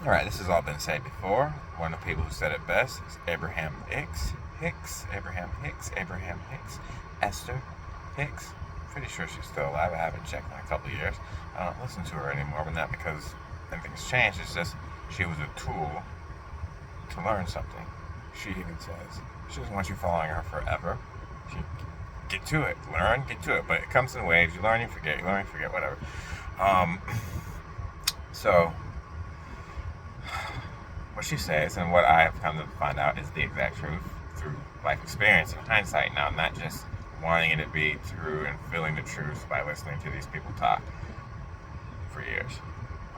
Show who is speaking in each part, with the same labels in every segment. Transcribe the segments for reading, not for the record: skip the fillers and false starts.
Speaker 1: Alright, this has all been said before. One of the people who said it best is Abraham Hicks, Esther Hicks. Pretty sure she's still alive. I haven't checked in a couple of years. I don't listen to her anymore, but not because anything's changed. It's just she was a tool to learn something. She even says she doesn't want you following her forever. She get to it, learn, get to it. But it comes in waves. You learn, you forget. You learn, you forget. Whatever. Um, so what she says and what I have come to find out is the exact truth through life experience and hindsight now, not just wanting it to be true and feeling the truth by listening to these people talk for years.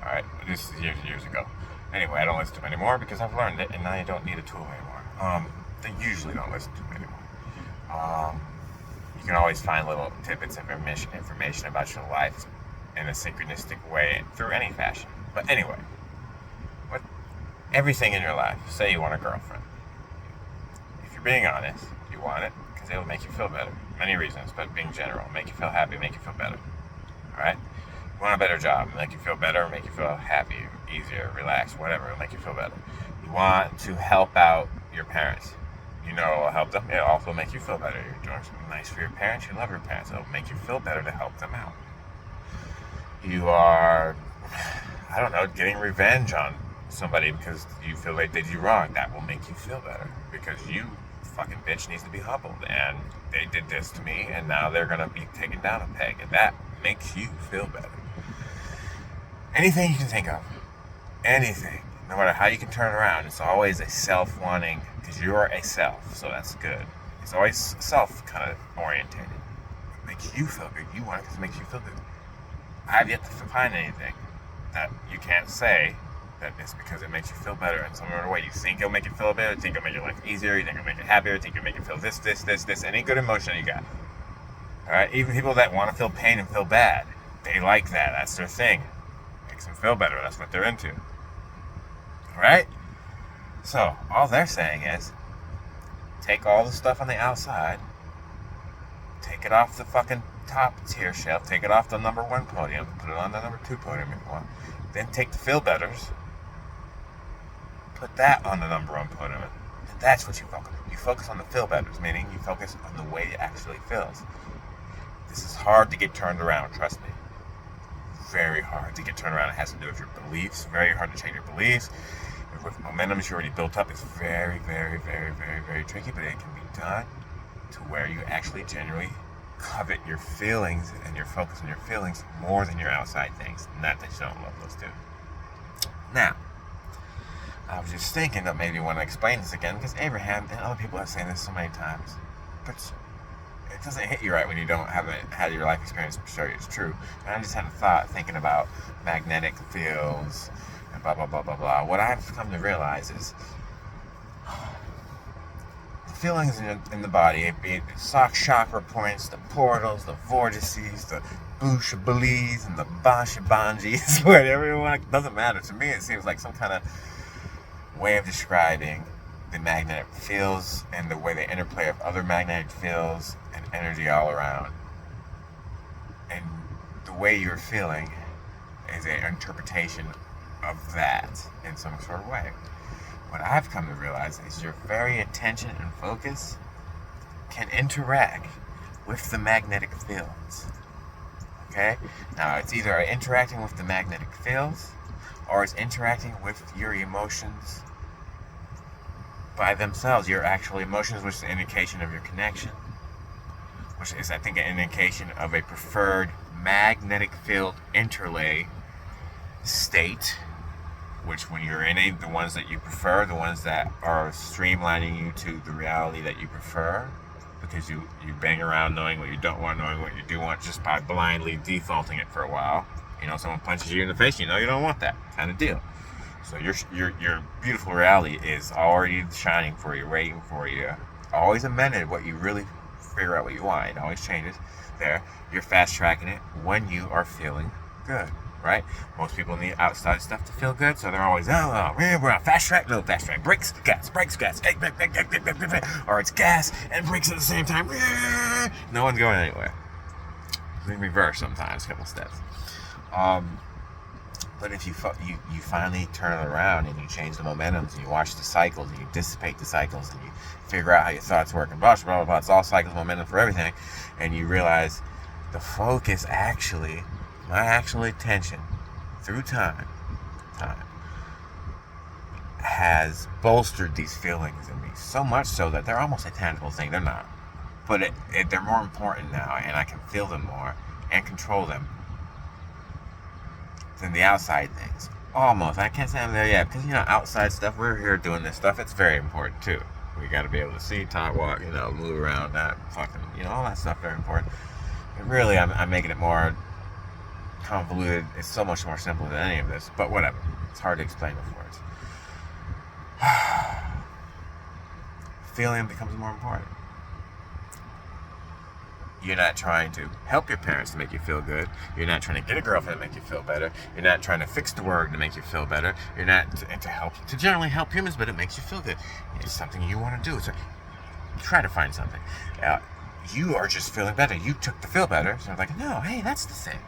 Speaker 1: Alright, this is years and years ago. Anyway, I don't listen to them anymore because I've learned it and now you don't need a tool anymore. They usually don't listen to them anymore. You can always find little tidbits of information about your life in a synchronistic way through any fashion. But anyway, everything in your life. Say you want a girlfriend. If you're being honest, you want it because it will make you feel better. Many reasons, but being general, make you feel happy, make you feel better. All right. You want a better job, make you feel better, make you feel happy, easier, relaxed, whatever, it'll make you feel better. You want to help out your parents. You know it'll help them. It'll also make you feel better. You're doing something nice for your parents. You love your parents. It'll make you feel better to help them out. You are, I don't know, getting revenge on somebody because you feel they did you wrong. That will make you feel better because you fucking bitch needs to be humbled and they did this to me and now they're gonna be taken down a peg and that makes you feel better. Anything you can think of, anything, no matter how you can turn around, it's always a self-wanting because you're a self, so that's good. It's always self kind of orientated. It makes you feel good. You want it because it makes you feel good. I've yet to find anything that you can't say that it's because it makes you feel better in some other way. You think it'll make you feel better, you think it'll make your life easier, you think it'll make you happier, you think it'll make you feel this, any good emotion you got. Alright, even people that want to feel pain and feel bad, they like that, that's their thing. Makes them feel better, that's what they're into. Alright? So, all they're saying is, take all the stuff on the outside, take it off the fucking top tier shelf, take it off the number one podium, put it on the number two podium if you want, then take the feel betters, put that on the number one podium, and that's what you focus on. You focus on the feel betters, meaning you focus on the way it actually feels. This is hard to get turned around, trust me. Very hard to get turned around. It has to do with your beliefs, very hard to change your beliefs. With momentum that you already built up, it's very, very, very, very, very tricky, but it can be done to where you actually genuinely covet your feelings and your focus on your feelings more than your outside things. Not that you don't love those two. Now, I was just thinking that maybe I want to explain this again because Abraham and other people have said this so many times, but it doesn't hit you right when you don't have had your life experience show you it's true. And I just had a thought thinking about magnetic fields and blah, blah, blah, blah, blah. What I've come to realize is the feelings in the body, be it the sock chakra points, the portals, the vortices, the bushabalies, and the bashabanjis, whatever you want, it doesn't matter. To me, it seems like some kind of way of describing the magnetic fields and the way they interplay of other magnetic fields and energy all around. And the way you're feeling is an interpretation of that in some sort of way. What I've come to realize is your very attention and focus can interact with the magnetic fields. Okay? Now, it's either interacting with the magnetic fields or it's interacting with your emotions by themselves, your actual emotions, which is an indication of your connection, which is, I think, an indication of a preferred magnetic field interlay state, which when you're in the ones that you prefer, the ones that are streamlining you to the reality that you prefer, because you bang around knowing what you don't want, knowing what you do want, just by blindly defaulting it for a while. You know, someone punches you in the face, you know you don't want that kind of deal. So your beautiful reality is already shining for you, waiting for you. Always amended what you really figure out what you want. It always changes there. You're fast tracking it when you are feeling good, right? Most people need outside stuff to feel good, so they're always, we're on fast track, no fast track, brakes, gas, or it's gas and brakes at the same time. No one's going anywhere. It's in reverse sometimes, a couple steps. But if you finally turn it around and you change the momentums and you watch the cycles and you dissipate the cycles and you figure out how your thoughts work and blah, blah, blah, blah, it's all cycles, momentum for everything, and you realize the focus actually, my actual attention through time has bolstered these feelings in me so much so that they're almost a tangible thing. They're not. But they're more important now, and I can feel them more and control them than the outside things. Almost. I can't say I'm there yet, because, outside stuff, we're here doing this stuff, it's very important, too. We got to be able to see, talk, walk, move around, that fucking, all that stuff, very important. But really, I'm making it more convoluted. It's so much more simple than any of this, but whatever. It's hard to explain with words. Feeling becomes more important. You're not trying to help your parents to make you feel good. You're not trying to get a girlfriend to make you feel better. You're not trying to fix the world to make you feel better. You're not to generally help humans, but it makes you feel good. It's something you want to do. So try to find something. You are just feeling better. You took the feel better. So I'm like, no, hey, that's the thing.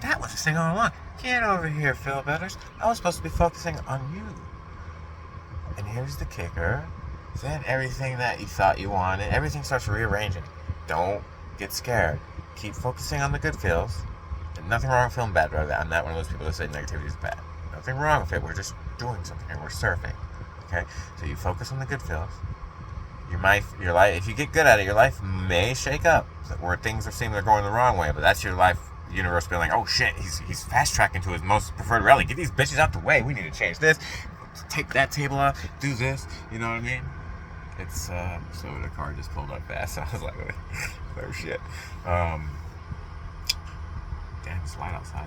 Speaker 1: That was the thing all along. Get over here, feel betters. I was supposed to be focusing on you. And here's the kicker. Then everything that you thought you wanted, everything starts rearranging. Don't get scared. Keep focusing on the good feels. And nothing wrong with feeling bad, brother. I'm not one of those people that say negativity is bad. Nothing wrong with it. We're just doing something here. We're surfing. Okay? So you focus on the good feels. Your life, if you get good at it, your life may shake up. Where things seem they're going the wrong way. But that's your life universe being like, oh shit, he's fast tracking to his most preferred rally. Get these bitches out the way. We need to change this. Take that table off. Do this. You know what I mean? It's so the car just pulled up fast. So I was like, oh shit. Damn, it's light outside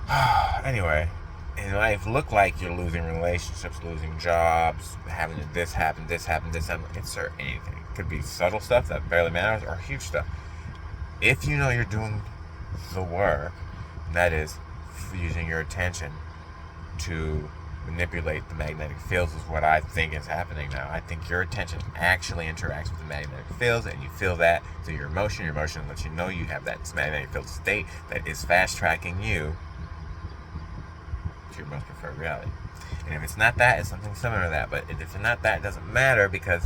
Speaker 1: now. Anyway, in life, look like you're losing relationships, losing jobs, having this happen. Insert anything. It could be subtle stuff that barely matters, or huge stuff. If you know you're doing the work, that is using your attention to manipulate the magnetic fields, is what I think is happening now. I think your attention actually interacts with the magnetic fields, and you feel that through your emotion. Your emotion lets you know you have that magnetic field state that is fast tracking you to your most preferred reality. And if it's not that, it's something similar to that. But if it's not that, it doesn't matter, because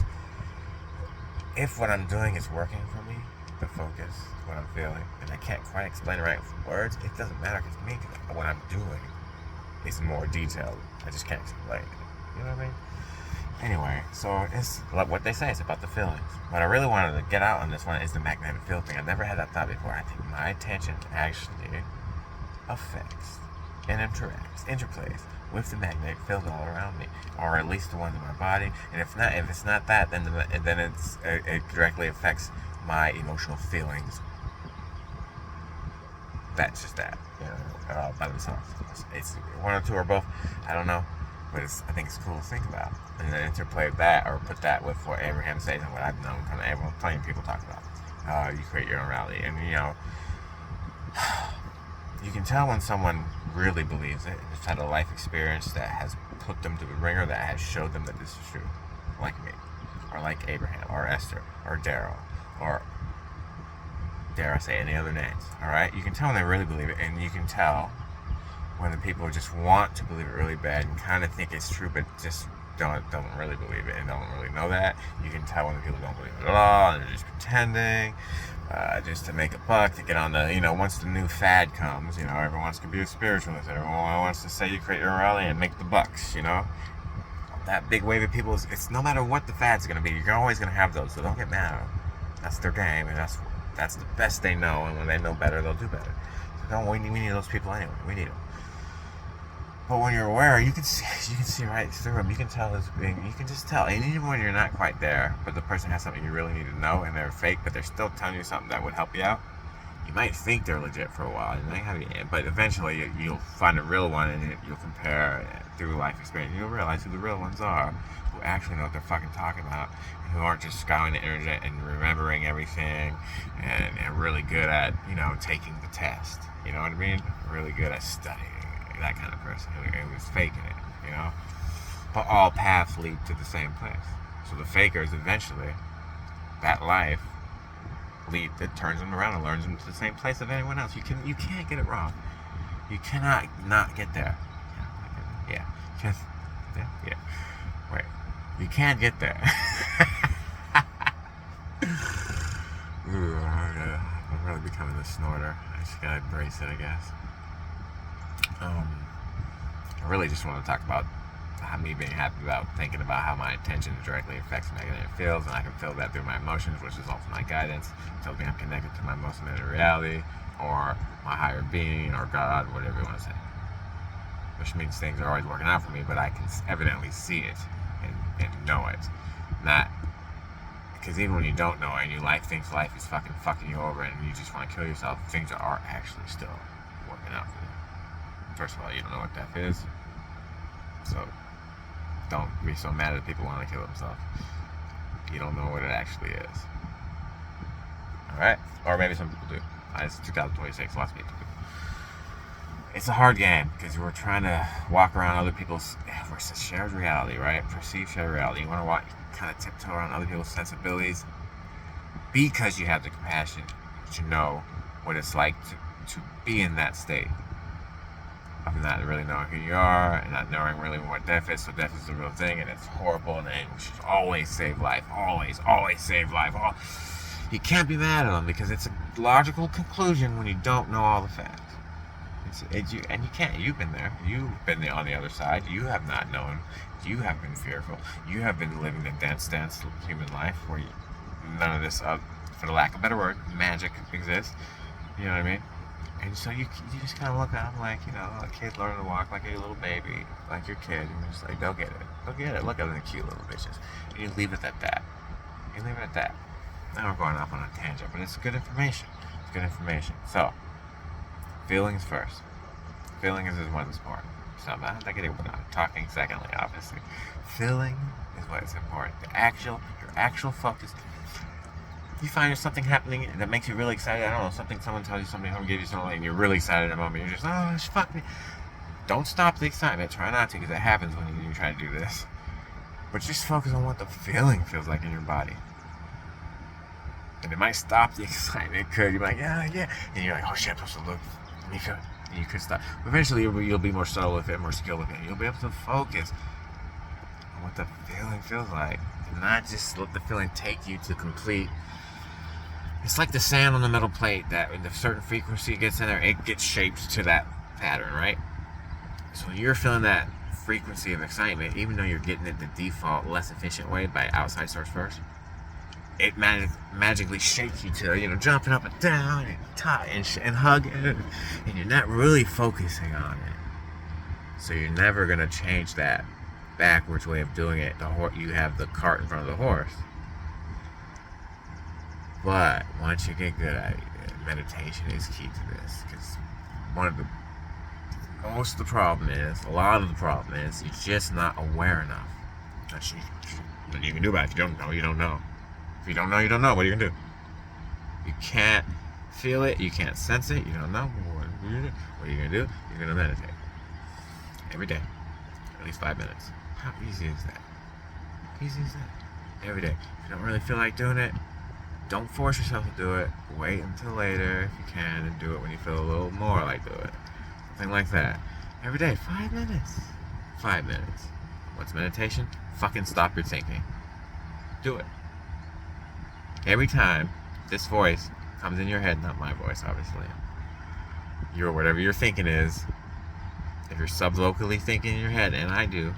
Speaker 1: if what I'm doing is working for me, the focus, what I'm feeling, and I can't quite explain it right with words, it doesn't matter to me, because what I'm doing is more detailed. I just can't explain it. You know what I mean? Anyway, so it's like what they say, it's about the feelings. What I really wanted to get out on this one is the magnetic field thing. I've never had that thought before. I think my attention actually affects and interplays with the magnetic field all around me, or at least the ones in my body. And if it's not that, then it directly affects my emotional feelings. That's just that, by themselves. It's one or two or both, I don't know, but I think it's cool to think about, and then interplay that, or put that with what Abraham says and what I've known kind of plenty of people talk about. You create your own reality, and you can tell when someone really believes it, has had a life experience that has put them to the ringer, that has showed them that this is true, like me, or like Abraham, or Esther, or Daryl, or dare I say any other names. Alright? You can tell when they really believe it, and you can tell when the people just want to believe it really bad and kind of think it's true, but just don't really believe it and don't really know that. You can tell when the people don't believe it at all, and they're just pretending, just to make a buck, to get on the, once the new fad comes, everyone wants to be a spiritualist, everyone wants to say you create your reality and make the bucks, That big wave of people, it's no matter what the fad's going to be, you're always going to have those, so don't get mad at them. That's their game, and that's the best they know, and when they know better, they'll do better. So we need those people anyway. We need them. But when you're aware, you can see right through them. You can tell you can just tell. And even when you're not quite there, but the person has something you really need to know, and they're fake, but they're still telling you something that would help you out. You might think they're legit for a while, but eventually you'll find a real one, and you'll compare through life experience. And you'll realize who the real ones are, who actually know what they're fucking talking about, and who aren't just scouring the internet and remembering everything, and really good at taking the test. You know what I mean? Really good at studying. That kind of person who is faking it, But all paths lead to the same place. So the fakers eventually, that life that turns them around and learns them to the same place of anyone else. You can't get it wrong. You cannot not get there. Yeah. Yeah. Wait. You can't get there. Ooh, I'm really becoming a snorter. I just gotta embrace it, I guess. I really just want to talk about me being happy about thinking about how my intention directly affects my negative feels, and I can feel that through my emotions, which is also my guidance. Tells me I'm connected to my most limited reality, or my higher being, or God, whatever you want to say. Which means things are always working out for me, but I can evidently see it and know it. Not because even when you don't know it and you thinks life is fucking you over and you just want to kill yourself, things are actually still working out for you. First of all, you don't know what death is, so don't be so mad at people wanting to kill themselves. You don't know what it actually is. Alright? Or maybe some people do. It's 2026, lots of people do. It's a hard game because we're trying to walk around other people's shared reality, right? Perceived shared reality. You want to walk, kind of tiptoe around other people's sensibilities because you have the compassion to know what it's like to be in that state of not really knowing who you are and not knowing really what death is. So death is the real thing and it's horrible and we should always save life. Always save life. You can't be mad at them because it's a logical conclusion when you don't know all the facts. And you can't. You've been there. You've been there on the other side. You have not known. You have been fearful. You have been living the dance human life where none of this, for the lack of a better word, magic exists. You know what I mean? And so you just kind of look at them like, a kid learning to walk like a little baby, like your kid, and you're just like, they'll get it. Look at them, cute little bitches. And you leave it at that. Now we're going off on a tangent, but it's good information. So, feelings first. Feelings is what is important. So I'm not talking secondly, obviously. Feeling is what is important. Your actual focus. You find there's something happening that makes you really excited. I don't know, someone tells you something, someone gives you something, and you're really excited at the moment. You're just, oh, fuck me. Don't stop the excitement. Try not to, because it happens when you try to do this. But just focus on what the feeling feels like in your body. And it might stop the excitement. It could. You're like, yeah. And you're like, oh shit, I'm supposed to look. Let me feel it. And you could stop. But eventually, you'll be more subtle with it, more skilled with it. You'll be able to focus on what the feeling feels like. And not just let the feeling take you to complete. It's like the sand on the metal plate that when a certain frequency gets in there, it gets shaped to that pattern, right? So you're feeling that frequency of excitement, even though you're getting it the default, less efficient way by outside source first. It magically shakes you to, jumping up and down and hugging, and you're not really focusing on it. So you're never going to change that backwards way of doing it. You have the cart in front of the horse. But once you get good at it, meditation is key to this. Because a lot of the problem is you're just not aware enough. What you can do about it. If you don't know, you don't know. If you don't know, you don't know. What are you going to do? You can't feel it. You can't sense it. You don't know. What are you going to do? You're going to meditate. Every day. At least 5 minutes. How easy is that? Every day. If you don't really feel like doing it, don't force yourself to do it. Wait until later if you can and do it when you feel a little more like doing it. Something like that. Every day. 5 minutes. 5 minutes. What's meditation? Fucking stop your thinking. Do it. Every time this voice comes in your head, not my voice, obviously. Whatever your thinking is, if you're sublocally thinking in your head, and I do,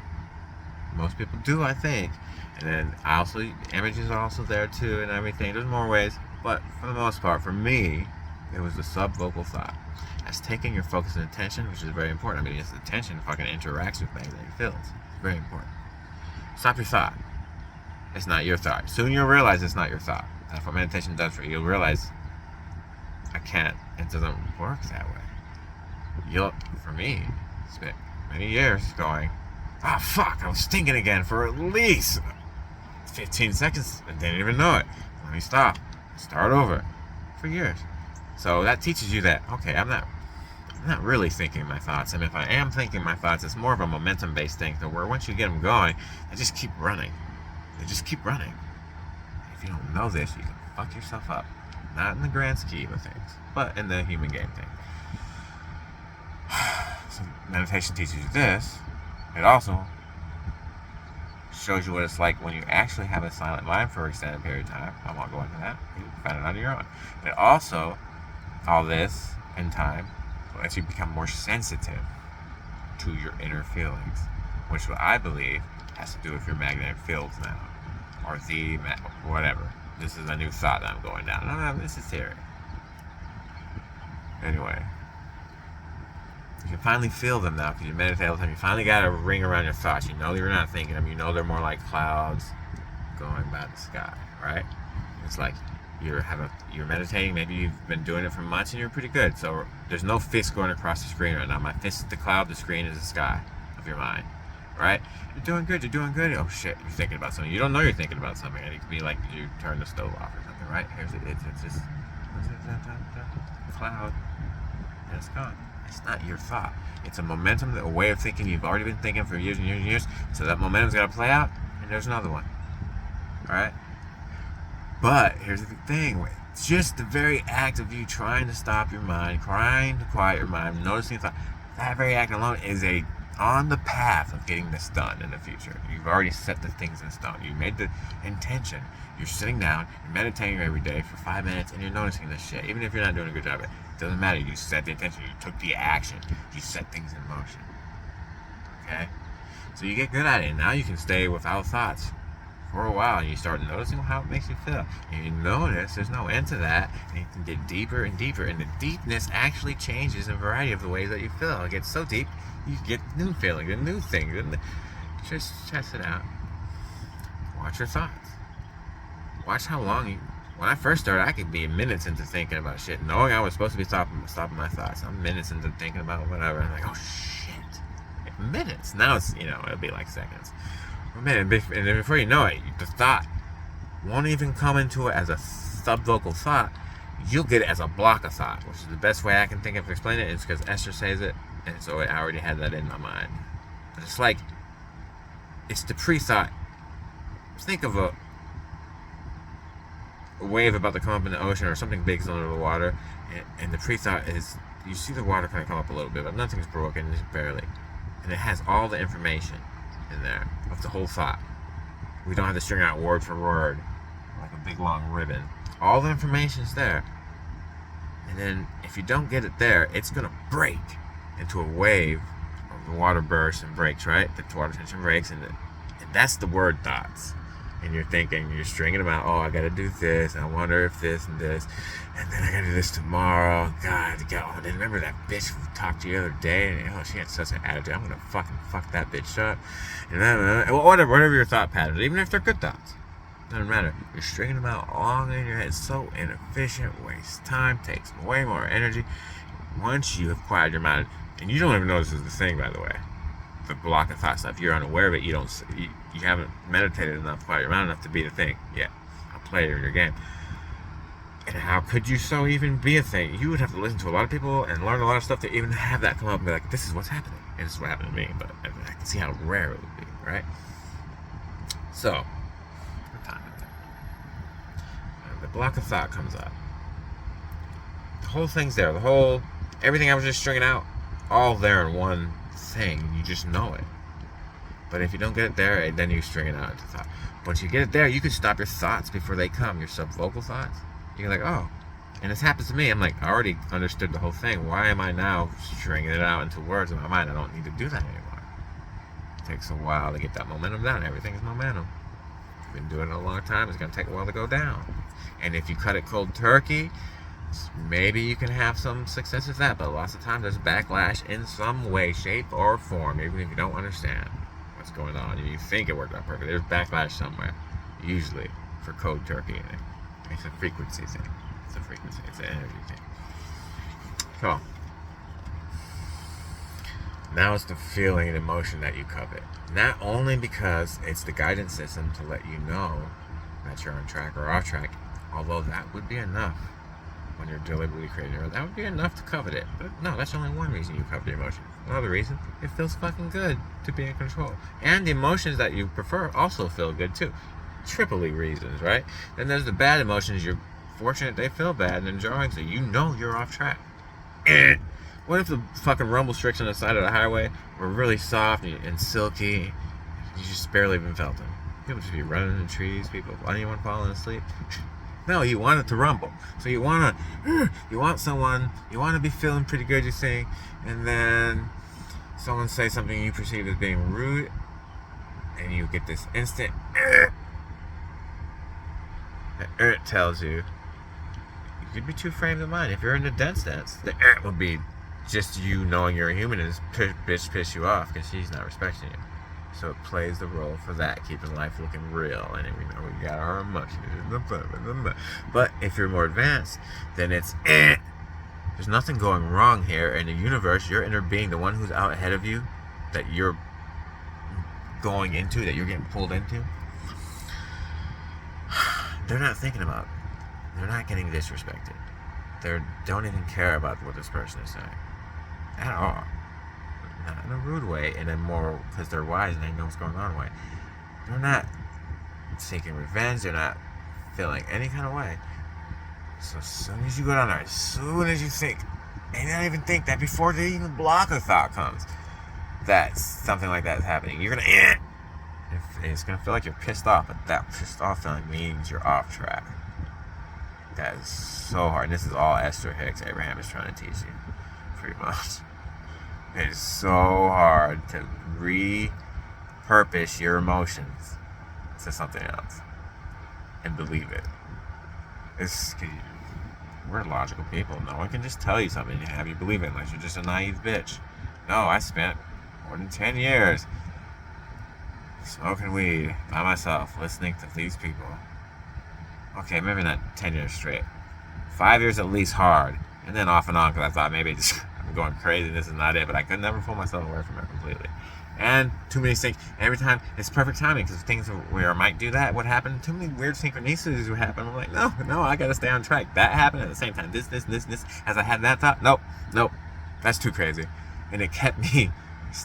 Speaker 1: most people do, I think. And then images are also there too, and everything. There's more ways, but for the most part, for me, it was the subvocal thought. That's taking your focus and attention, which is very important. I mean, it's attention fucking interacts with things that you feel. It's very important. Stop your thought. It's not your thought. Soon you'll realize it's not your thought. That's what meditation does for you. You'll realize it doesn't work that way. For me, spent many years going, fuck, I was thinking again for at least 15 seconds and didn't even know it. Let me stop. Start over. For years. So that teaches you that, okay, I'm not really thinking my thoughts. And if I am thinking my thoughts, it's more of a momentum-based thing, where once you get them going, they just keep running. If you don't know this, you can fuck yourself up. Not in the grand scheme of things, but in the human game thing. so meditation teaches you this. It also shows you what it's like when you actually have a silent mind for an extended period of time. I won't go into that. You can find it on your own. It also, all this in time, lets you become more sensitive to your inner feelings, which what I believe has to do with your magnetic fields now, or whatever. This is a new thought that I'm going down. No, this is theory. Anyway, you can finally feel them now because you meditate all the time. You finally got a ring around your thoughts. You know you're not thinking them. You know they're more like clouds going by the sky, right? It's like you're meditating. Maybe you've been doing it for months and you're pretty good. So there's no fist going across the screen right now. My fist is the cloud. The screen is the sky of your mind, right? You're doing good. You're doing good. Oh shit, you're thinking about something. You don't know you're thinking about something. And it could be like you turn the stove off or something, right? It's just cloud, and it's gone. It's not your thought. It's a momentum, a way of thinking you've already been thinking for years and years and years. So that momentum's got to play out, and there's another one. All right. But here's the thing: it's just the very act of you trying to stop your mind, trying to quiet your mind, noticing thought. That very act alone is on the path of getting this done in the future. You've already set the things in stone. You made the intention. You're sitting down, you're meditating every day for 5 minutes, and you're noticing this shit. Even if you're not doing a good job of it, it doesn't matter. You set the intention. You took the action. You set things in motion. Okay? So you get good at it. And now you can stay without thoughts for a while, and you start noticing how it makes you feel. And you notice there's no end to that, and you can get deeper and deeper. And the deepness actually changes in a variety of the ways that you feel. It gets so deep, you get new feelings and new things. And just test it out. Watch your thoughts. Watch how long when I first started, I could be minutes into thinking about shit, knowing I was supposed to be stopping my thoughts. I'm minutes into thinking about whatever. I'm like, oh shit, minutes. Now it's it'll be like seconds. A minute, and then before you know it, the thought won't even come into it as a subvocal thought. You'll get it as a block of thought, which is the best way I can think of to explain it. Is because Esther says it, and so I already had that in my mind. But it's like it's the pre-thought. Think of a wave about to come up in the ocean, or something big is under the water, and the pre-thought is you see the water kind of come up a little bit, but nothing's broken, just barely, and it has all the information in there of the whole thought. We don't have to string out word for word like a big long ribbon. All the information's there, and then if you don't get it there, it's gonna break into a wave. The water bursts and breaks, right? The water tension breaks, and that's the word thoughts. And you're thinking, you're stringing them out. Oh, I gotta do this. I wonder if this and this, and then I gotta do this tomorrow. God, oh, then remember that bitch who talked to you the other day? And she had such an attitude. I'm gonna fucking fuck that bitch up. And whatever your thought patterns, even if they're good thoughts, doesn't matter. You're stringing them out long in your head. It's so inefficient, wastes time, takes way more energy. Once you have quieted your mind, and you don't even know this is the thing, by the way. The block of thought stuff. You're unaware of it. You haven't meditated enough, quiet your mind enough to be the thing yet. I'll play it in your game. And how could you so even be a thing? You would have to listen to a lot of people and learn a lot of stuff to even have that come up and be like, this is what's happening. And this is what happened to me. But I can see how rare it would be, right? So, the block of thought comes up. The whole thing's there. Everything I was just stringing out, all there in one thing. You just know it. But if you don't get it there, then you string it out into thought. Once you get it there, you can stop your thoughts before they come, your subvocal thoughts. You're like, oh. And this happens to me. I'm like, I already understood the whole thing. Why am I now stringing it out into words in my mind? I don't need to do that anymore. It takes a while to get that momentum down. Everything is momentum. You've been doing it a long time. It's going to take a while to go down. And if you cut it cold turkey, maybe you can have some success with that. But lots of times there's backlash in some way, shape, or form, even if you don't understand what's going on. You think it worked out perfect. There's backlash somewhere, usually, for cold turkey. It's a frequency thing. It's an energy thing. So, now it's the feeling and emotion that you covet. Not only because it's the guidance system to let you know that you're on track or off track, although that would be enough when you're deliberately creating it. That would be enough to covet it. But no, that's only one reason you covet emotion. Another reason, it feels fucking good to be in control. And the emotions that you prefer also feel good too. Triply reasons, right? Then there's the bad emotions. You're fortunate they feel bad and enjoying, so you know you're off track. What if the fucking rumble strips on the side of the highway were really soft and silky? You just barely even felt them. People just be running in the trees. Anyone falling asleep? No, you want it to rumble. So you want someone, you want to be feeling pretty good, you think, and then someone say something you perceive as being rude, and you get this instant, that tells you could be two frames of mind. If you're in the dense dance, the will be just you knowing you're a human and bitch piss you off because she's not respecting you. So it plays the role for that, keeping life looking real, and we know we got our emotions. But if you're more advanced, then it's there's nothing going wrong here in the universe. Your inner being, the one who's out ahead of you, that you're going into, that you're getting pulled into, they're not thinking about. They're not getting disrespected. They don't even care about what this person is saying at all. Not in a rude way, in a more, because they're wise and they know what's going on way. They're not seeking revenge. They're not feeling any kind of way. So as soon as you go down there, as soon as you think, and not even think that before they even block a thought comes, that something like that is happening, you're gonna, it's gonna feel like you're pissed off, but that pissed off feeling means you're off track. That is so hard. And this is all Esther Hicks Abraham is trying to teach you, pretty much. It is so hard to repurpose your emotions to something else and believe it. It's, we're logical people. No one can just tell you something and have you believe it unless you're just a naive bitch. No, I spent more than 10 years smoking weed by myself, listening to these people. Okay, maybe not 10 years straight. 5 years at least hard. And then off and on, because I thought maybe I'm going crazy, this is not it. But I could never pull myself away from it completely. And too many things. Every time, it's perfect timing, because things where I might do that would happen. Too many weird synchronicities would happen. I'm like, no, I got to stay on track. That happened at the same time. This. As I had that thought, nope. That's too crazy. And it kept me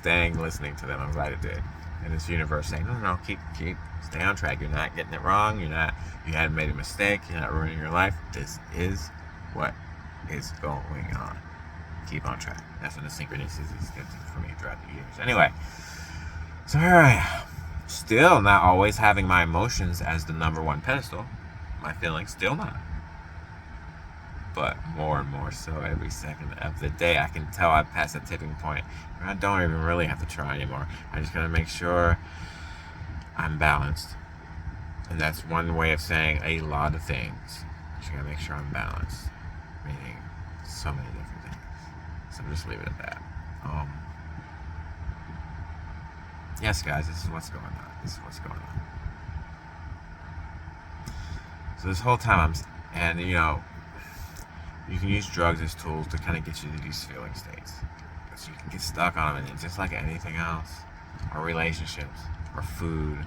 Speaker 1: listening to them. I'm glad it did. And this universe saying, no, keep, stay on track. You're not getting it wrong. You haven't made a mistake. You're not ruining your life. This is what is going on. Keep on track. That's what the synchronicities did for me throughout the years. Anyway, so here I am. Still not always having my emotions as the number one pedestal. My feelings, still not. But more and more so every second of the day. I can tell I've passed a tipping point where I don't even really have to try anymore. I just gotta make sure I'm balanced. And that's one way of saying a lot of things. Just gotta make sure I'm balanced. Meaning so many different things. So just leave it at that. Yes, guys, this is what's going on. So this whole time you can use drugs as tools to kind of get you to these feeling states. So you can get stuck on them, and just like anything else, or relationships, or food,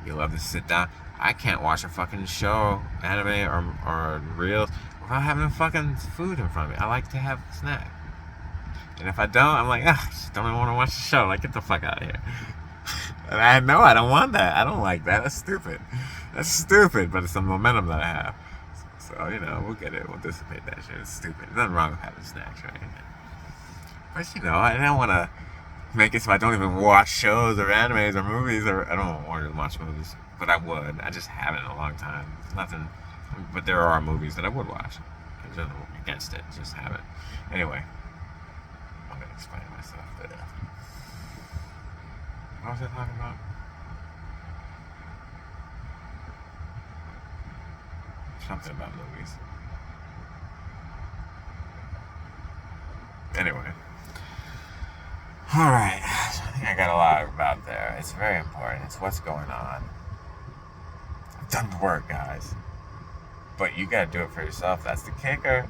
Speaker 1: you love to sit down. I can't watch a fucking show, anime, or reels without having a fucking food in front of me. I like to have a snack. And if I don't, I'm like, I just don't even want to watch the show. Like, get the fuck out of here. And I know I don't want that. I don't like that. That's stupid, but it's the momentum that I have. So, we'll get it. We'll dissipate that shit. It's stupid. There's nothing wrong with having snacks, right? But, I don't want to make it so I don't even watch shows or animes or movies. I don't want to watch movies, but I would. I just haven't in a long time. There's nothing, but there are movies that I would watch. I'm just against it. Just haven't. Anyway, I'm going to explain myself. But, what was I talking about? Something about movies. Anyway. Alright. I think I got a lot about there. It's very important. It's what's going on. I've done the work, guys. But you gotta do it for yourself. That's the kicker.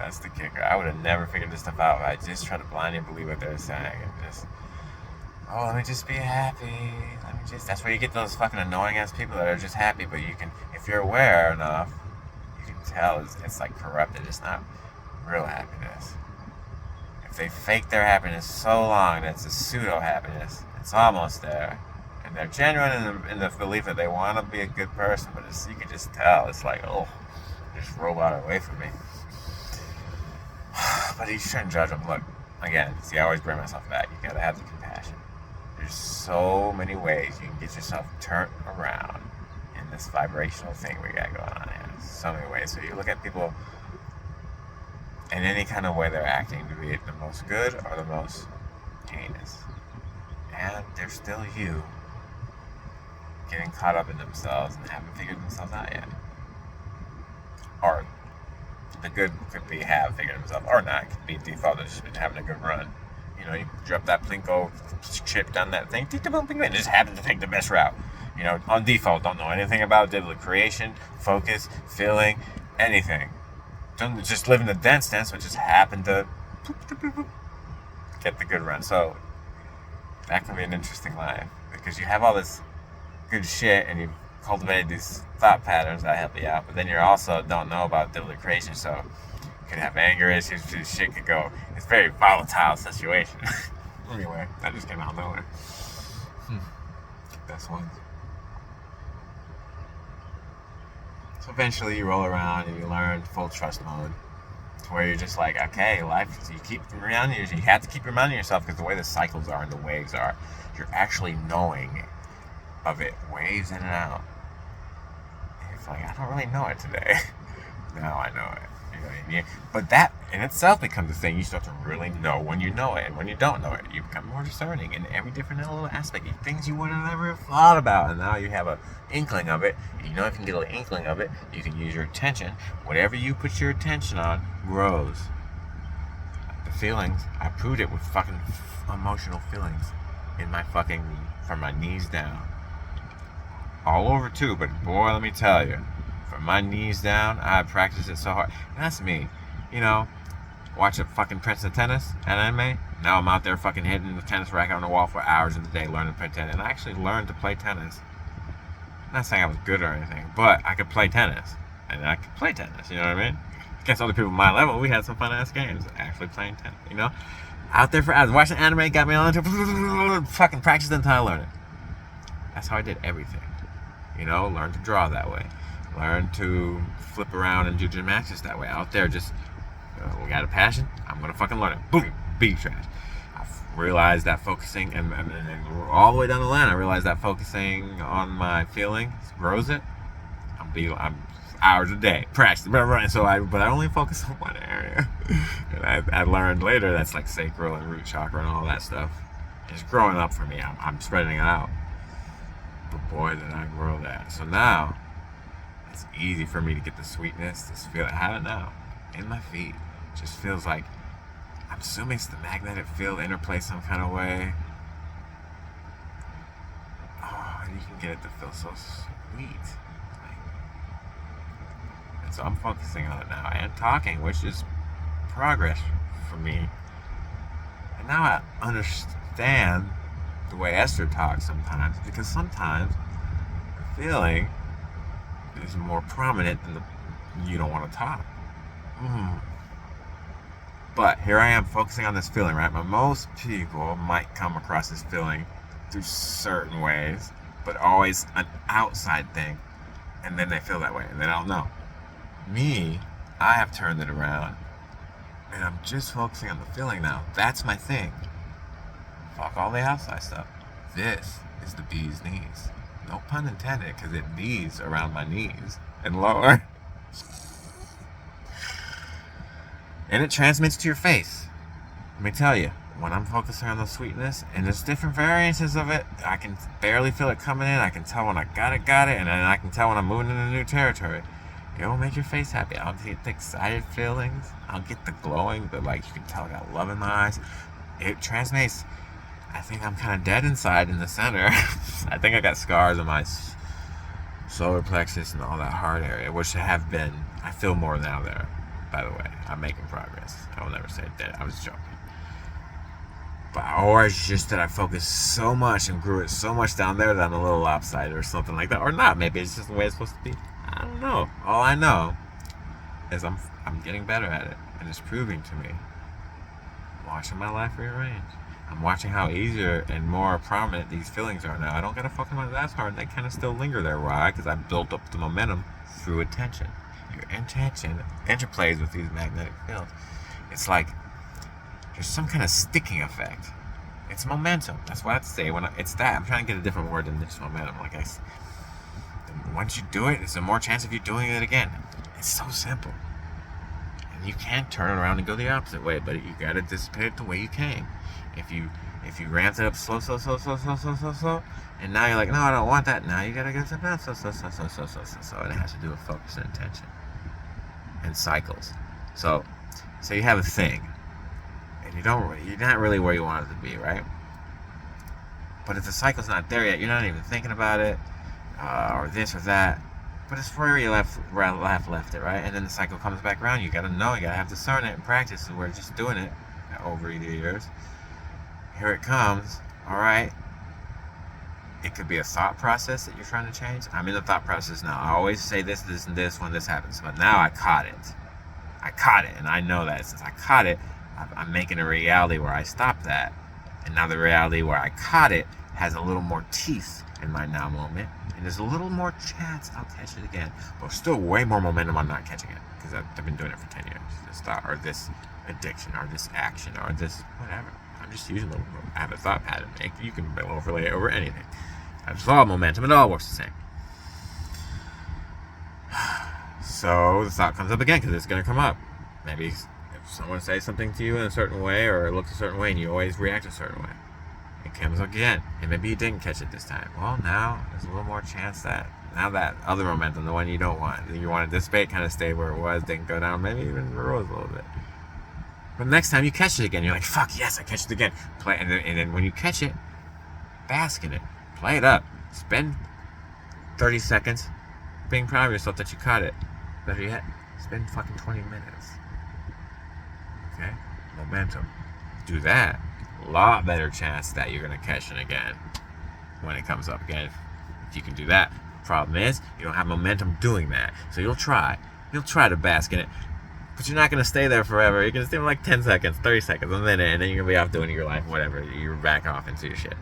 Speaker 1: I would have never figured this stuff out if I just tried to blindly believe what they're saying and just, let me just be happy. That's where you get those fucking annoying ass people that are just happy, but you can, if you're aware enough, you can tell it's like corrupted. It's not real happiness. If they fake their happiness so long that it's a pseudo happiness, it's almost there, and they're genuine in the belief that they want to be a good person, but you can just tell it's like, just robot away from me. But you shouldn't judge them. Look, again, see, I always bring myself back. You gotta have the compassion. There's so many ways you can get yourself turned around in this vibrational thing we got going on here. So many ways. So you look at people in any kind of way they're acting, to be it the most good or the most heinous. And they're still you, getting caught up in themselves and haven't figured themselves out yet. Or the good could be have figured themselves, or not. It could be default, they've just been having a good run. You know, you drop that Plinko chip down that thing, and just happen to take the best route. You know, on default, don't know anything about digital creation, focus, feeling, anything. Don't just live in the dense sense, but just happen to get the good run. So that can be an interesting life, because you have all this good shit and you've cultivated these thought patterns that help you out, but then you also don't know about digital creation, so you could have anger issues, shit could go. It's a very volatile situation. Anyway, that just came out of nowhere. Best ones. So eventually you roll around and you learn full trust mode, to where you're just like, okay, life, you keep reminding you have to keep reminding yourself, because the way the cycles are and the waves are, you're actually knowing of it, waves in and out. And it's like, I don't really know it today. Now I know it. You know what I mean? But that in itself becomes a thing you start to really know when you know it, and when you don't know it, you become more discerning in every different little aspect, things you would have never thought about, and now you have an inkling of it, and you know if you can get an inkling of it, you can use your attention. Whatever you put your attention on grows. The feelings, I proved it with fucking emotional feelings in my fucking, from my knees down. All over too, but boy, let me tell you, from my knees down, I practiced it so hard. And that's me, you know, watch a fucking Prince of Tennis and anime. Now I'm out there fucking hitting the tennis racket on the wall for hours in the day learning to play tennis. And I actually learned to play tennis. I'm not saying I was good or anything, but I could play tennis. And I could play tennis, you know what I mean? Against other people my level, we had some fun ass games actually playing tennis, you know? Out there for hours, watching anime got me on to fucking practice until I learned it. That's how I did everything. You know, learn to draw that way. Learn to flip around and do gymnastics that way. Out there, just, we got a passion, I'm going to fucking learn it. Boom, beat trash. I realized that focusing, and all the way down the line, I realized that focusing on my feelings grows it. I'm hours a day, practice, so but I only focus on one area. And I learned later that's like sacral and root chakra and all that stuff. It's growing up for me. I'm spreading it out. But boy, did I grow that. So now, it's easy for me to get the sweetness, this feel. I have it now in my feet. It just feels like, I'm assuming it's the magnetic field interplay some kind of way. Oh, you can get it to feel so sweet. And so I'm focusing on it now and talking, which is progress for me. And now I understand the way Esther talks sometimes, because sometimes the feeling is more prominent than you don't want to talk. But here I am focusing on this feeling, right? But most people might come across this feeling through certain ways, but always an outside thing, and then they feel that way, and they don't know. Me, I have turned it around, and I'm just focusing on the feeling now. That's my thing. Fuck all the outside stuff. This is the bee's knees. No pun intended, because it knees around my knees and lower. And it transmits to your face. Let me tell you, when I'm focusing on the sweetness, and there's different variances of it, I can barely feel it coming in. I can tell when I got it, and then I can tell when I'm moving into new territory. It will make your face happy. I'll get the excited feelings. I'll get the glowing, you can tell I got love in my eyes. It transmits. I think I'm kind of dead inside in the center. I think I got scars on my solar plexus and all that heart area, which have been, I feel more now there, by the way. I'm making progress. I will never say dead. I was joking. Or it's just that I focused so much and grew it so much down there that I'm a little lopsided or something like that. Or not. Maybe it's just the way it's supposed to be. I don't know. All I know is I'm getting better at it. And it's proving to me. I'm watching my life rearrange. I'm watching how easier and more prominent these feelings are now. I don't gotta fucking let it that hard. They kind of still linger there. Why? Because I built up the momentum through attention. Your intention interplays with these magnetic fields. It's like There's some kind of sticking effect. It's momentum. That's what I'd say. It's that. I'm trying to get a different word than just momentum. Like once you do it, there's a more chance of you doing it again. It's so simple. And you can't turn it around and go the opposite way, but you gotta dissipate it the way you came. If you ramped it up slow, and now you're like, no, I don't want that. Now you gotta get something else slow. And it has to do with focus and attention and cycles. So you have a thing, and you're not really where you want it to be, right? But if the cycle's not there yet, you're not even thinking about it, or this or that. But it's where you left it, right? And then the cycle comes back around. You gotta know, you gotta have discernment and practice. So we're just doing it over the years. Here it comes. All right. It could be a thought process that you're trying to change. I'm in the thought process now. I always say this, this, and this when this happens. But now I caught it. And I know that since I caught it, I'm making a reality where I stop that. And now the reality where I caught it has a little more teeth in my now moment. And there's a little more chance I'll catch it again. But still way more momentum on not catching it. Because I've been doing it for 10 years. This thought, or this addiction, or this action, or this whatever. I'm just using I have a thought pattern. You can overlay it over anything. It's all momentum. It all works the same. So the thought comes up again because it's going to come up. Maybe if someone says something to you in a certain way or it looks a certain way and you always react a certain way, it comes up again. And maybe you didn't catch it this time. Well, now there's a little more chance that now that other momentum, the one you don't want, you want to dissipate, kind of stay where it was, didn't go down, maybe even rose a little bit. But next time you catch it again, you're like, fuck, yes, I catch it again. Play, and then when you catch it, bask in it. Play it up. Spend 30 seconds being proud of yourself that you caught it. Better yet, spend fucking 20 minutes. Okay? Momentum. Do that. A lot better chance that you're going to catch it again when it comes up again. If you can do that. Problem is, you don't have momentum doing that. So you'll try. You'll try to bask in it. But you're not going to stay there forever. You're going to stay for like 10 seconds, 30 seconds, a minute, and then you're going to be off doing your life, whatever. You're back off into your shit.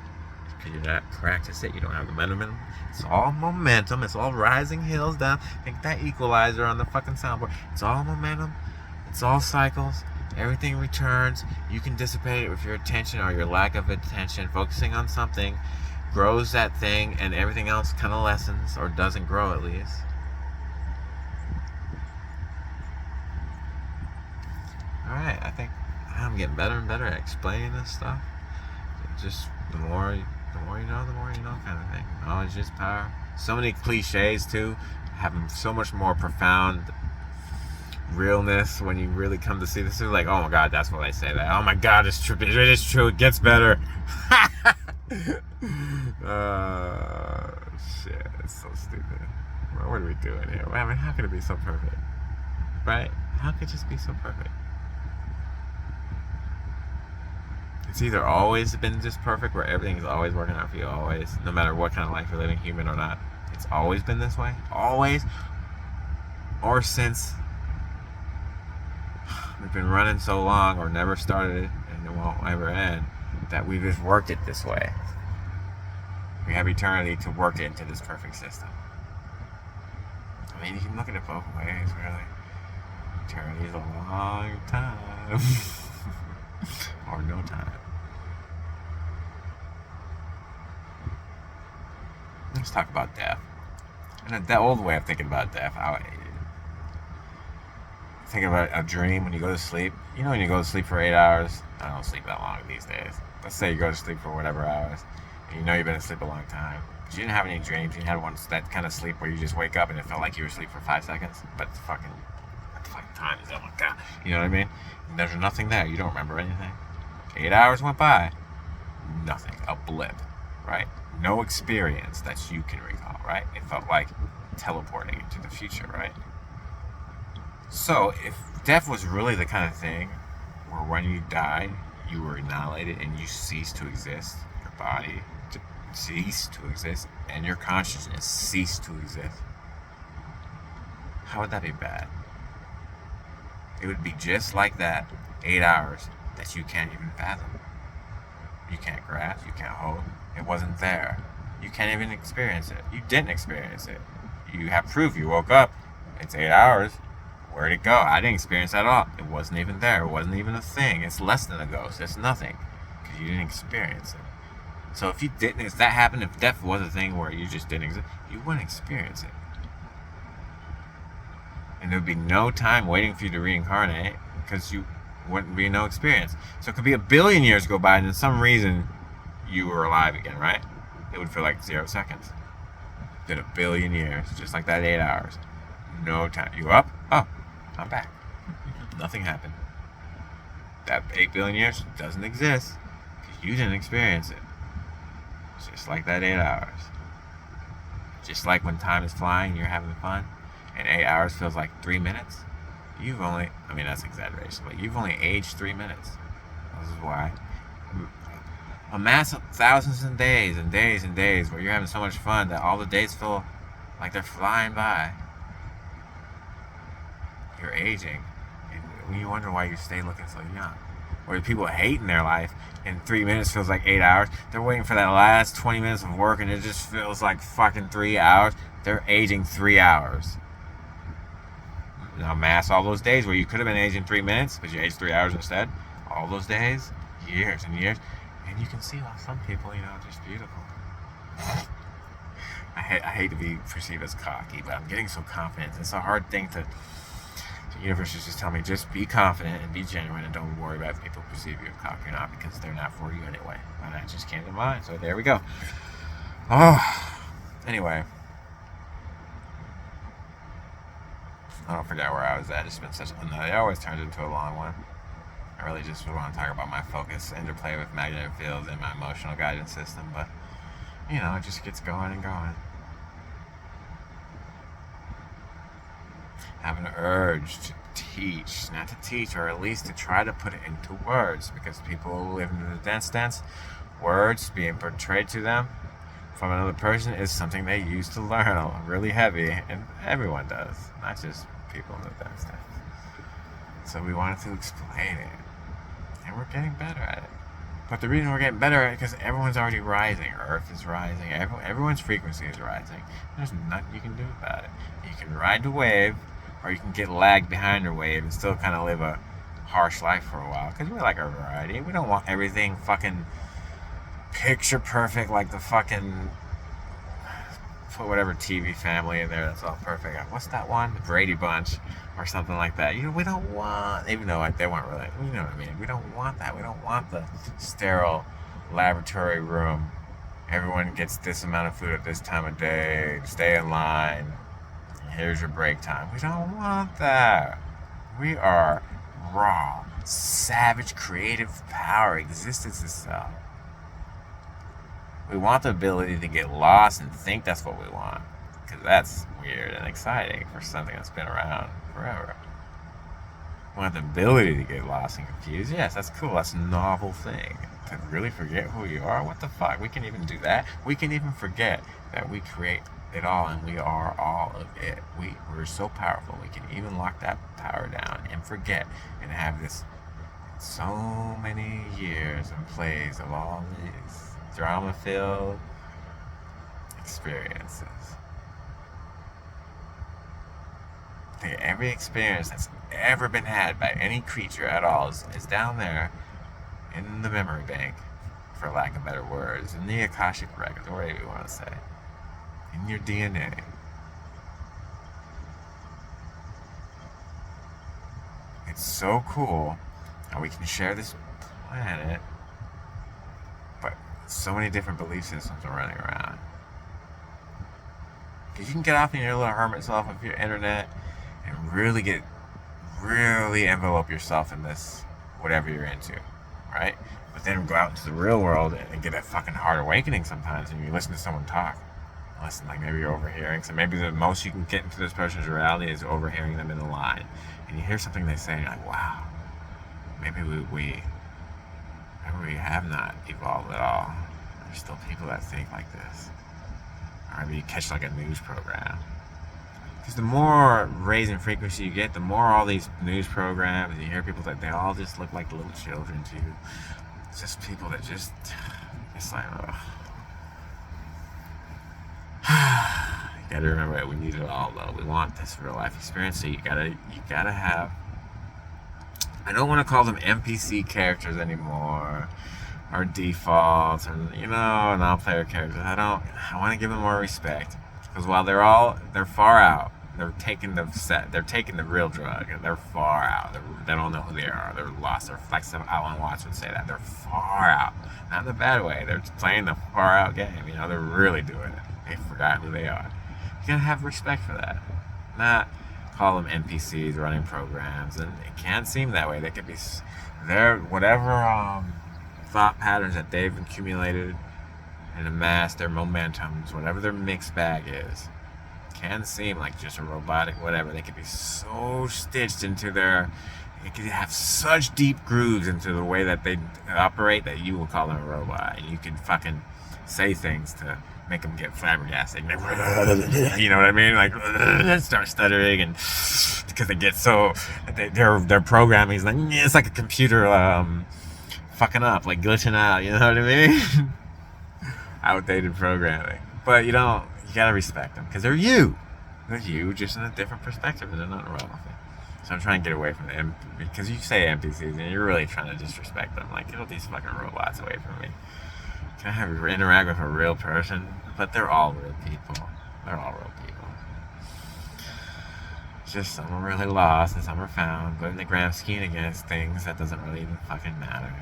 Speaker 1: Because you're not practicing it. You don't have the momentum. It's all momentum. It's all rising hills down. Think that equalizer on the fucking soundboard. It's all momentum. It's all cycles. Everything returns. You can dissipate it with your attention or your lack of attention. Focusing on something grows that thing, and everything else kind of lessens or doesn't grow at least. Alright, I think I'm getting better and better at explaining this stuff. Just the more you know, the more you know kind of thing. Knowledge is power. So many cliches too, having so much more profound realness when you really come to see this. It's like, oh my god, that's what I say. That, oh my god, it's true. It is true. It gets better. Shit, it's so stupid. What are we doing here? I mean, how could it be so perfect? Right? How could it just be so perfect? It's either always been just perfect, where everything is always working out for you, always, no matter what kind of life you're living, human or not. It's always been this way, always, or since we've been running so long, or never started it, and it won't ever end, that we've just worked it this way. We have eternity to work it into this perfect system. I mean, you can look at it both ways, really. Eternity is a long time. Or no time. Let's talk about death. And that old way of thinking about death, thinking about a dream when you go to sleep. You know, when you go to sleep for 8 hours, I don't sleep that long these days. Let's say you go to sleep for whatever hours, and you know you've been asleep a long time, but you didn't have any dreams. You had that kind of sleep where you just wake up and it felt like you were asleep for 5 seconds, but the fucking time is, oh my god, you know what I mean? And there's nothing there. You don't remember anything. 8 hours went by, nothing, a blip, right? No experience that you can recall, right? It felt like teleporting into the future, right? So if death was really the kind of thing where when you died, you were annihilated and you ceased to exist, your body ceased to exist, and your consciousness ceased to exist, how would that be bad? It would be just like that 8 hours that you can't even fathom. You can't grasp, you can't hold. It wasn't there. You can't even experience it. You didn't experience it. You have proof. You woke up. It's 8 hours. Where'd it go? I didn't experience that at all. It wasn't even there. It wasn't even a thing. It's less than a ghost. It's nothing. Because you didn't experience it. So if you didn't, if that happened, if death was a thing where you just didn't exist, you wouldn't experience it. And there would be no time waiting for you to reincarnate because you wouldn't be no experience. So it could be 1 billion years go by and for some reason you were alive again, right? It would feel like 0 seconds. Then 1 billion years, just like that 8 hours. No time. You up? Oh, I'm back. Nothing happened. That 8 billion years doesn't exist because you didn't experience it. Just like that 8 hours. Just like when time is flying, you're having fun, and 8 hours feels like 3 minutes. You've only, I mean that's exaggeration, but you've only aged 3 minutes. This is why. Amass thousands of days and days and days where you're having so much fun that all the days feel like they're flying by. You're aging, and you wonder why you stay looking so young. Where people hating their life, and 3 minutes feels like 8 hours. They're waiting for that last 20 minutes of work, and it just feels like fucking 3 hours. They're aging 3 hours. Now amass all those days where you could have been aging 3 minutes, but you aged 3 hours instead. All those days, years and years, and you can see how some people, just beautiful. I hate to be perceived as cocky, but I'm getting so confident. It's a hard thing to. The universe is just telling me, just be confident and be genuine and don't worry about if people perceive you as cocky or not because they're not for you anyway. And that just came to mind, so there we go. Oh, anyway. I don't forget where I was at. It's been such a... It always turns into a long one. I really just want to talk about my focus, interplay with magnetic fields and my emotional guidance system, but, it just gets going and going. Have an urge to teach, not to teach, or at least to try to put it into words, because people who live in the dense, words being portrayed to them from another person is something they used to learn really heavy, and everyone does, not just people in the dense. So we wanted to explain it, and we're getting better at it. But the reason we're getting better at it is because everyone's already rising. Earth is rising. Everyone's frequency is rising. There's nothing you can do about it. You can ride the wave, or you can get lagged behind the wave and still kind of live a harsh life for a while. Because we like our variety. We don't want everything fucking picture perfect like the fucking... Put whatever TV family in there that's all perfect. What's that one? The Brady Bunch or something like that. We don't want... Even though they weren't really... You know what I mean? We don't want that. We don't want the sterile laboratory room. Everyone gets this amount of food at this time of day. Stay in line. Here's your break time. We don't want that. We are raw, savage, creative power, existence itself. We want the ability to get lost and think that's what we want. Because that's weird and exciting for something that's been around forever. We want the ability to get lost and confused. Yes, that's cool. That's a novel thing. To really forget who you are? What the fuck? We can even do that. We can even forget that we create it all and we are all of it. We're so powerful. We can even lock that power down and forget and have this so many years and plays of all these drama-filled experiences. Every experience that's ever been had by any creature at all is down there in the memory bank, for lack of better words, in the Akashic records, or whatever you want to say, in your DNA. It's so cool how we can share this planet, but so many different belief systems are running around. Because you can get off in your little hermit self of your internet and really envelope yourself in this, whatever you're into, right? But then go out into the real world and get that fucking hard awakening sometimes, and you listen to someone talk. Listen, like maybe you're overhearing, so maybe the most you can get into this person's reality is overhearing them in the line. And you hear something they say, and you're like, wow, maybe we have not evolved at all. There's still people that think like this. Or maybe you catch like a news program. Because the more raising frequency you get, the more all these news programs, you hear people that they all just look like little children to you. It's just people that it's like, gotta remember it. We need it all, though. We want this real life experience, so you gotta have. I don't want to call them NPC characters anymore, or defaults, or non-player characters. I want to give them more respect, because while they're far out. They're taking the real drug, and they're far out. They don't know who they are. They're lost. They're like some Alan Watts would say that. They're far out. Not in a bad way. They're playing the far out game. They're really doing it. They forgot who they are. You gotta have respect for that. Not call them NPCs running programs. And it can't seem that way. They could be whatever thought patterns that they've accumulated and amassed, their momentums, whatever their mixed bag is. Can seem like just a robotic whatever. They could be so stitched into they could have such deep grooves into the way that they operate that you will call them a robot. And you can fucking say things to make them get flabbergasted. You know what I mean? Like, start stuttering, and because they get so, their programming is like, it's like a computer fucking up, like glitching out. You know what I mean? Outdated programming. But you gotta respect them, because they're you. They're you, just in a different perspective, and there's nothing wrong with it. So I'm trying to get away from them, because you say NPCs, and you're really trying to disrespect them. Like, get these fucking robots away from me. Can I interact with a real person? But they're all real people. They're all real people. It's just some are really lost, and some are found. But in the grand scheme against things, that doesn't really even fucking matter.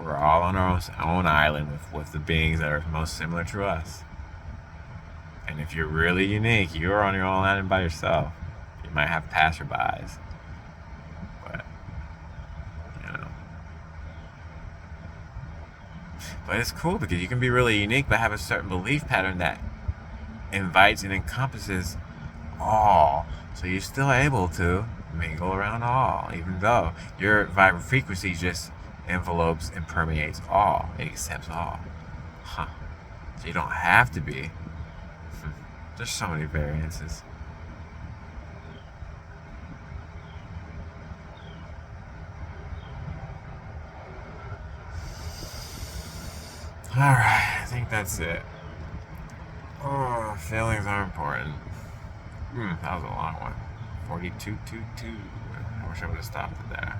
Speaker 1: We're all on our own island with the beings that are most similar to us. And if you're really unique, you're on your own island by yourself. You might have passerbys. But, But it's cool, because you can be really unique, but have a certain belief pattern that invites and encompasses all. So you're still able to mingle around all, even though your vibrant frequency just envelopes and permeates all. It accepts all. So you don't have to be. There's so many variances. Alright, I think that's it. Oh, feelings are important. That was a long one. 42.22. I wish I would have stopped it there.